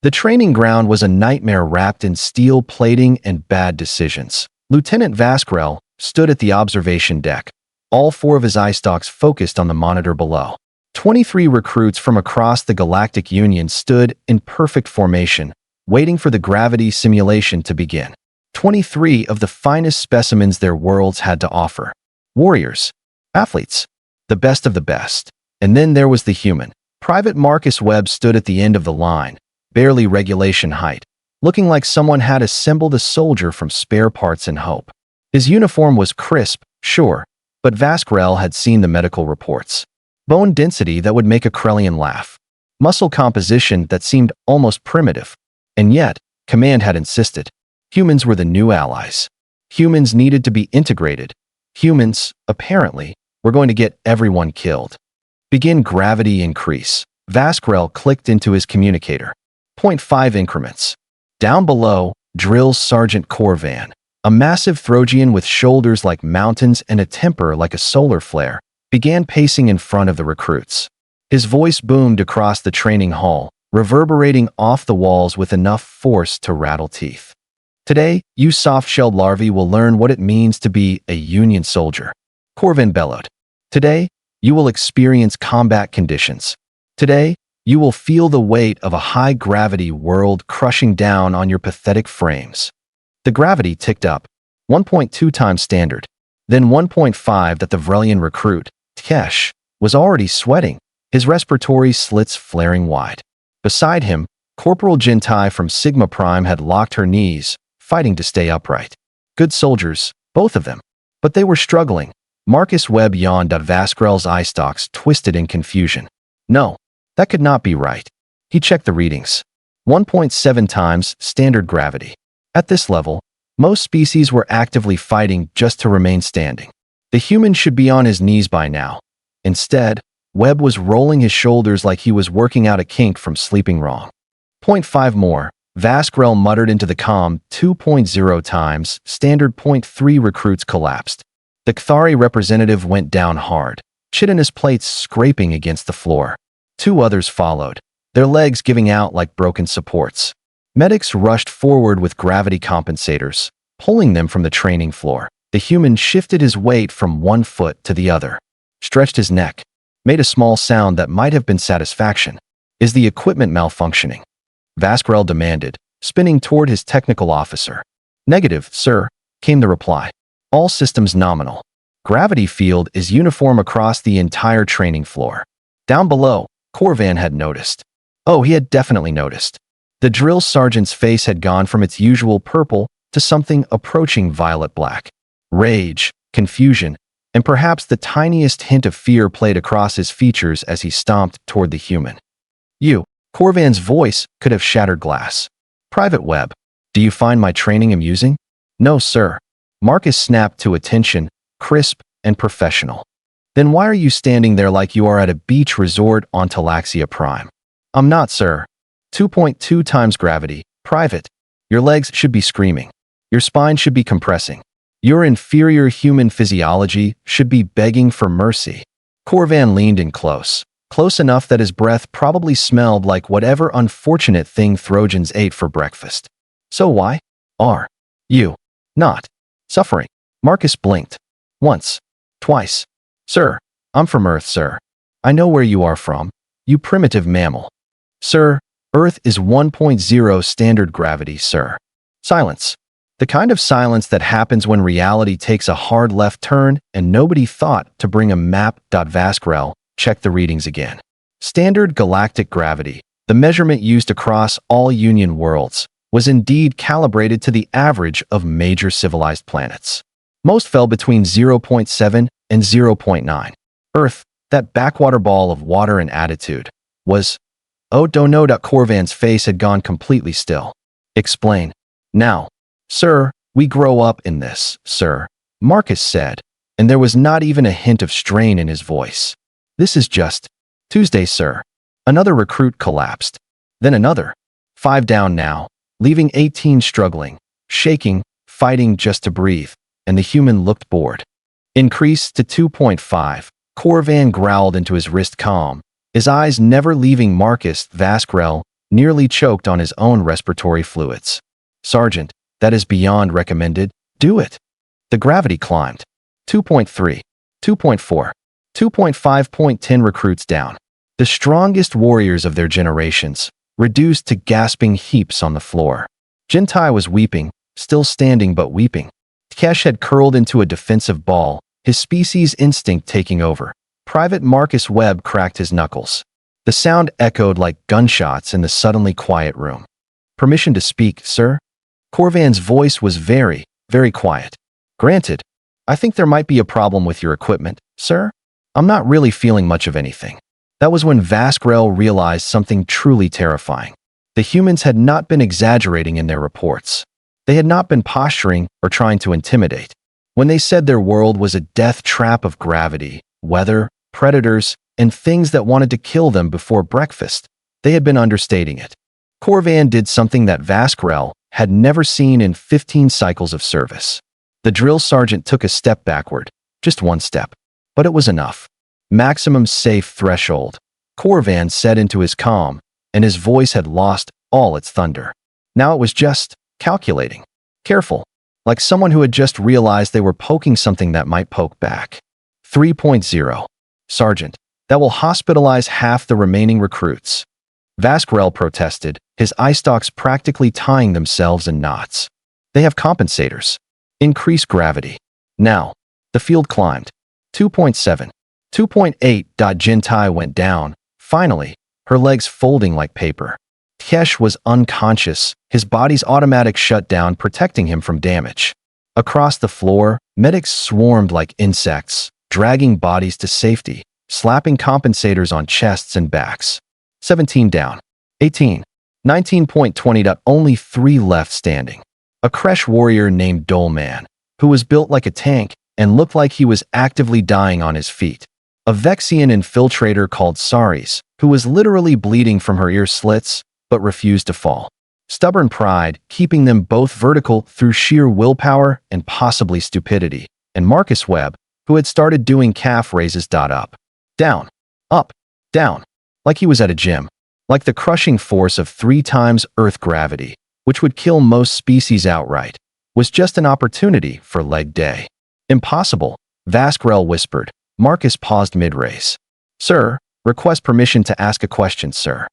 The training ground was a nightmare wrapped in steel plating and bad decisions. Lieutenant Vask'rel stood at the observation deck, all four of his eye stalks focused on the monitor below. 23 recruits from across the Galactic Union stood in perfect formation, waiting for the gravity simulation to begin. 23 of the finest specimens their worlds had to offer. Warriors, athletes, the best of the best. And then there was the human. Private Marcus Webb stood at the end of the line, barely regulation height, looking like someone had assembled a soldier from spare parts and hope. His uniform was crisp, sure, but Vask'rel had seen the medical reports. Bone density that would make a Krellian laugh. Muscle composition that seemed almost primitive. And yet, Command had insisted. Humans were the new allies. Humans needed to be integrated. Humans, apparently, were going to get everyone killed. Begin gravity increase. Vask'rel clicked into his communicator. 0.5 increments. Down below, drills Sergeant Khor'van, a massive Throgian with shoulders like mountains and a temper like a solar flare, began pacing in front of the recruits. His voice boomed across the training hall, reverberating off the walls with enough force to rattle teeth. Today, you soft-shelled larvae will learn what it means to be a Union soldier. Khor'van bellowed. Today, you will experience combat conditions. Today, you will feel the weight of a high-gravity world crushing down on your pathetic frames. The gravity ticked up, 1.2 times standard, then 1.5 that the Vrelian recruit, Tkesh, was already sweating, his respiratory slits flaring wide. Beside him, Corporal Gentai from Sigma Prime had locked her knees, fighting to stay upright. Good soldiers, both of them. But they were struggling. Marcus Webb yawned at Vask'rel's eye stalks twisted in confusion. No, that could not be right. He checked the readings. 1.7 times standard gravity. At this level, most species were actively fighting just to remain standing. The human should be on his knees by now. Instead, Webb was rolling his shoulders like he was working out a kink from sleeping wrong. 0.5 more, Vask'rel muttered into the comm. 2.0 times, standard. 0.3 recruits collapsed. The Kthari representative went down hard, chitinous plates scraping against the floor. 2 others followed, their legs giving out like broken supports. Medics rushed forward with gravity compensators, pulling them from the training floor. The human shifted his weight from one foot to the other, stretched his neck, made a small sound that might have been satisfaction. Is the equipment malfunctioning? Vask'rel demanded, spinning toward his technical officer. Negative, sir, came the reply. All systems nominal. Gravity field is uniform across the entire training floor. Down below, Khor'van had noticed. Oh, he had definitely noticed. The drill sergeant's face had gone from its usual purple to something approaching violet black. Rage, confusion, and perhaps the tiniest hint of fear played across his features as he stomped toward the human. You, Khor'van's voice could have shattered glass. Private Webb, do you find my training amusing? No, sir. Marcus snapped to attention, crisp and professional. Then why are you standing there like you are at a beach resort on Talaxia Prime? I'm not, sir. 2.2 times gravity, private. Your legs should be screaming. Your spine should be compressing. Your inferior human physiology should be begging for mercy. Khor'van leaned in close enough that his breath probably smelled like whatever unfortunate thing Throjans ate for breakfast. So why are you not suffering? Marcus blinked. Once. Twice. Sir, I'm from Earth, sir. I know where you are from, you primitive mammal. Sir, Earth is 1.0 standard gravity, sir. Silence. The kind of silence that happens when reality takes a hard left turn and nobody thought to bring a map. Vask'rel checked the readings again. Standard galactic gravity, the measurement used across all Union worlds, was indeed calibrated to the average of major civilized planets. Most fell between 0.7 and 0.9. Earth, that backwater ball of water and attitude, was... Oh, don't know. Khor'van's face had gone completely still. Explain. Now. Sir, we grow up in this, sir, Marcus said, and there was not even a hint of strain in his voice. This is just Tuesday, sir. Another recruit collapsed. Then another. 5 down now, leaving 18 struggling, shaking, fighting just to breathe, and the human looked bored. Increase to 2.5. Khor'van growled into his wrist comm, his eyes never leaving Marcus. Vask'rel nearly choked on his own respiratory fluids. "Sergeant, that is beyond recommended. Do it." The gravity climbed. 2.3, 2.4, 2.5.10 recruits down. The strongest warriors of their generations, reduced to gasping heaps on the floor. Jintai was weeping, still standing but weeping. Kesh had curled into a defensive ball, his species instinct taking over. Private Marcus Webb cracked his knuckles. The sound echoed like gunshots in the suddenly quiet room. "Permission to speak, sir?" Khor'van's voice was very, very quiet. "Granted. I think there might be a problem with your equipment, sir. I'm not really feeling much of anything." That was when Vask'rel realized something truly terrifying. The humans had not been exaggerating in their reports. They had not been posturing or trying to intimidate. When they said their world was a death trap of gravity, weather, predators, and things that wanted to kill them before breakfast, they had been understating it. Khor'van did something that Vask'rel had never seen in 15 cycles of service. The drill sergeant took a step backward, just one step. But it was enough. "Maximum safe threshold," Khor'van said into his calm, and his voice had lost all its thunder. Now it was just calculating, careful, like someone who had just realized they were poking something that might poke back. 3.0. "Sergeant, that will hospitalize half the remaining recruits." Vask'rel protested, his eye stalks practically tying themselves in knots. "They have compensators. Increase gravity." Now, the field climbed. 2.7. 2.8. Jintai went down, finally, her legs folding like paper. Kesh was unconscious, his body's automatic shutdown protecting him from damage. Across the floor, medics swarmed like insects, dragging bodies to safety, slapping compensators on chests and backs. 17 down. 18. 19.20. Only 3 left standing. A Kresh warrior named Dolman, who was built like a tank and looked like he was actively dying on his feet. A Vexian infiltrator called Saris, who was literally bleeding from her ear slits, but refused to fall. Stubborn pride, keeping them both vertical through sheer willpower and possibly stupidity. And Marcus Webb, who had started doing calf raises. Up, down, like he was at a gym. Like the crushing force of 3 times Earth gravity, which would kill most species outright, was just an opportunity for leg day. "Impossible," Vask'rel whispered. Marcus paused mid-race. "Sir, request permission to ask a question, sir."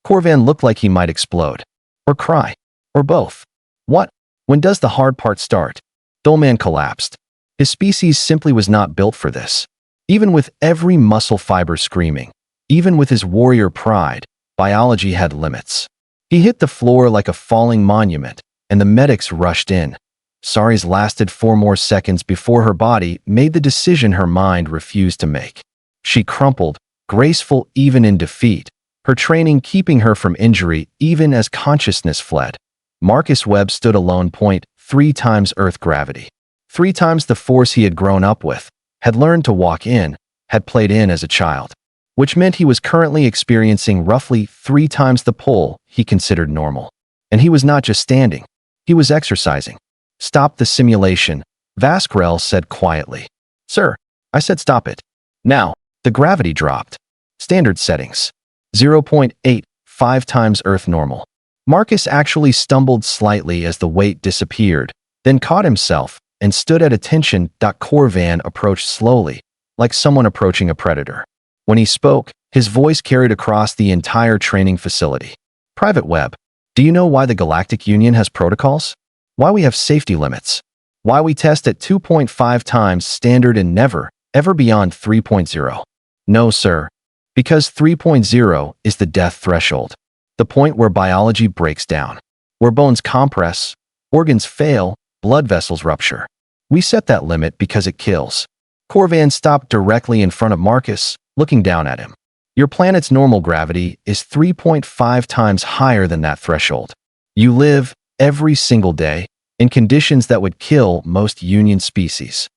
Khor'van looked like he might explode. Or cry. Or both. "What? When does the hard part start?" Dolman collapsed. His species simply was not built for this. Even with every muscle fiber screaming, even with his warrior pride, biology had limits. He hit the floor like a falling monument, and the medics rushed in. Saris lasted 4 more seconds before her body made the decision her mind refused to make. She crumpled, graceful even in defeat, her training keeping her from injury even as consciousness fled. Marcus Webb stood alone. 3 times Earth gravity. 3 times the force he had grown up with, had learned to walk in, had played in as a child. Which meant he was currently experiencing roughly 3 times the pull he considered normal. And he was not just standing. He was exercising. "Stop the simulation," Vask'rel said quietly. "Sir, I said stop it." Now, the gravity dropped. Standard settings. 0.8, 5 times Earth normal. Marcus actually stumbled slightly as the weight disappeared, then caught himself and stood at attention. Khor'van approached slowly, like someone approaching a predator. When he spoke, his voice carried across the entire training facility. "Private Webb, do you know why the Galactic Union has protocols? Why we have safety limits? Why we test at 2.5 times standard and never, ever beyond 3.0? No, sir. Because 3.0 is the death threshold. The point where biology breaks down. Where bones compress, organs fail, blood vessels rupture. We set that limit because it kills." Khor'van stopped directly in front of Marcus, looking down at him. "Your planet's normal gravity is 3.5 times higher than that threshold. You live, every single day, in conditions that would kill most Union species."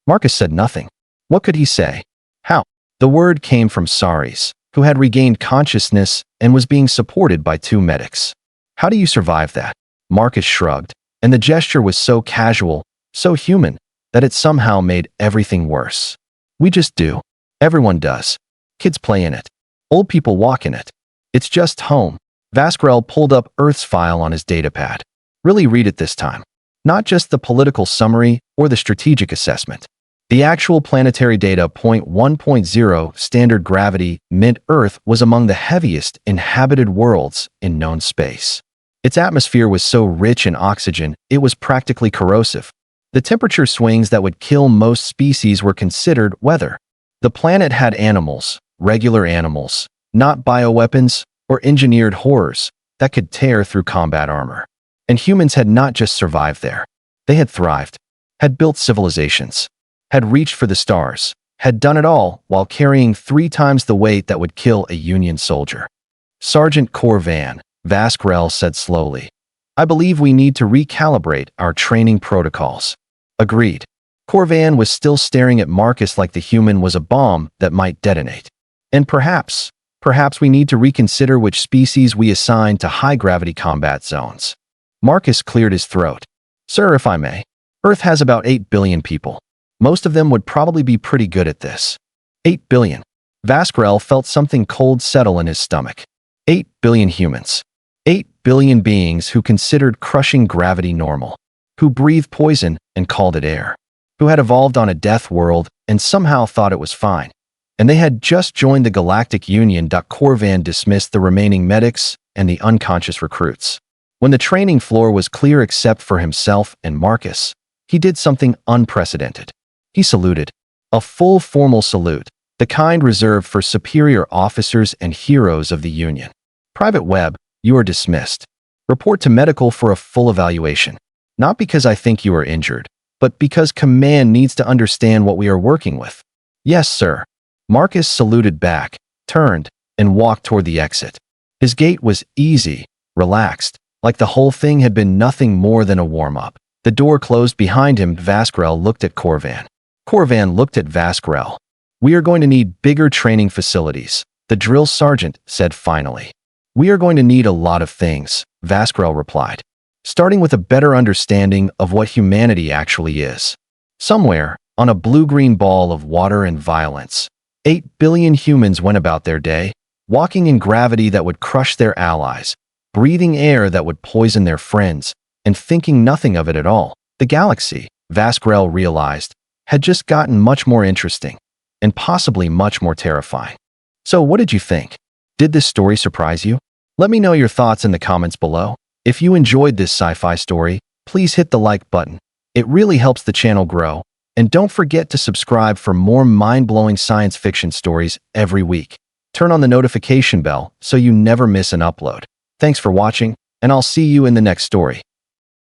Marcus said nothing. What could he say? How? The word came from Saris, who had regained consciousness and was being supported by 2 medics. "How do you survive that?" Marcus shrugged, and the gesture was so casual, so human, that it somehow made everything worse. "We just do. Everyone does. Kids play in it. Old people walk in it. It's just home. Vask'rel pulled up Earth's file on his datapad. Really read it this time. Not just the political summary or the strategic assessment. The actual planetary data. 1.0 standard gravity meant Earth was among the heaviest inhabited worlds in known space. Its atmosphere was so rich in oxygen, it was practically corrosive. The temperature swings that would kill most species were considered weather. The planet had animals, regular animals, not bioweapons or engineered horrors that could tear through combat armor. And humans had not just survived there. They had thrived, had built civilizations, had reached for the stars, had done it all while carrying 3 times the weight that would kill a Union soldier. Sergeant Khor'van, Vask'rel said slowly, I believe we need to recalibrate our training protocols. Agreed. Khor'van was still staring at Marcus like the human was a bomb that might detonate. And perhaps we need to reconsider which species we assign to high-gravity combat zones. Marcus cleared his throat. Sir, if I may, Earth has about 8 billion people. Most of them would probably be pretty good at this. 8 billion. Vask'rel felt something cold settle in his stomach. 8 billion humans. 8 billion beings who considered crushing gravity normal, who breathed poison and called it air, who had evolved on a death world and somehow thought it was fine. And they had just joined the Galactic Union. Khor'van dismissed the remaining medics and the unconscious recruits. When the training floor was clear except for himself and Marcus, he did something unprecedented. He saluted. A full formal salute, the kind reserved for superior officers and heroes of the Union. Private Webb, you are dismissed. Report to medical for a full evaluation. Not because I think you are injured, but because command needs to understand what we are working with. Yes, sir. Marcus saluted back, turned, and walked toward the exit. His gait was easy, relaxed, like the whole thing had been nothing more than a warm-up. The door closed behind him. Vask'rel looked at Khor'van. Khor'van looked at Vask'rel. We are going to need bigger training facilities, the drill sergeant said finally. We are going to need a lot of things, Vask'rel replied, starting with a better understanding of what humanity actually is. Somewhere, on a blue-green ball of water and violence, 8 billion humans went about their day, walking in gravity that would crush their allies, breathing air that would poison their friends, and thinking nothing of it at all. The galaxy, Vask'rel realized, had just gotten much more interesting, and possibly much more terrifying. So what did you think? Did this story surprise you? Let me know your thoughts in the comments below. If you enjoyed this sci-fi story, please hit the like button. It really helps the channel grow. And don't forget to subscribe for more mind-blowing science fiction stories every week. Turn on the notification bell so you never miss an upload. Thanks for watching, and I'll see you in the next story.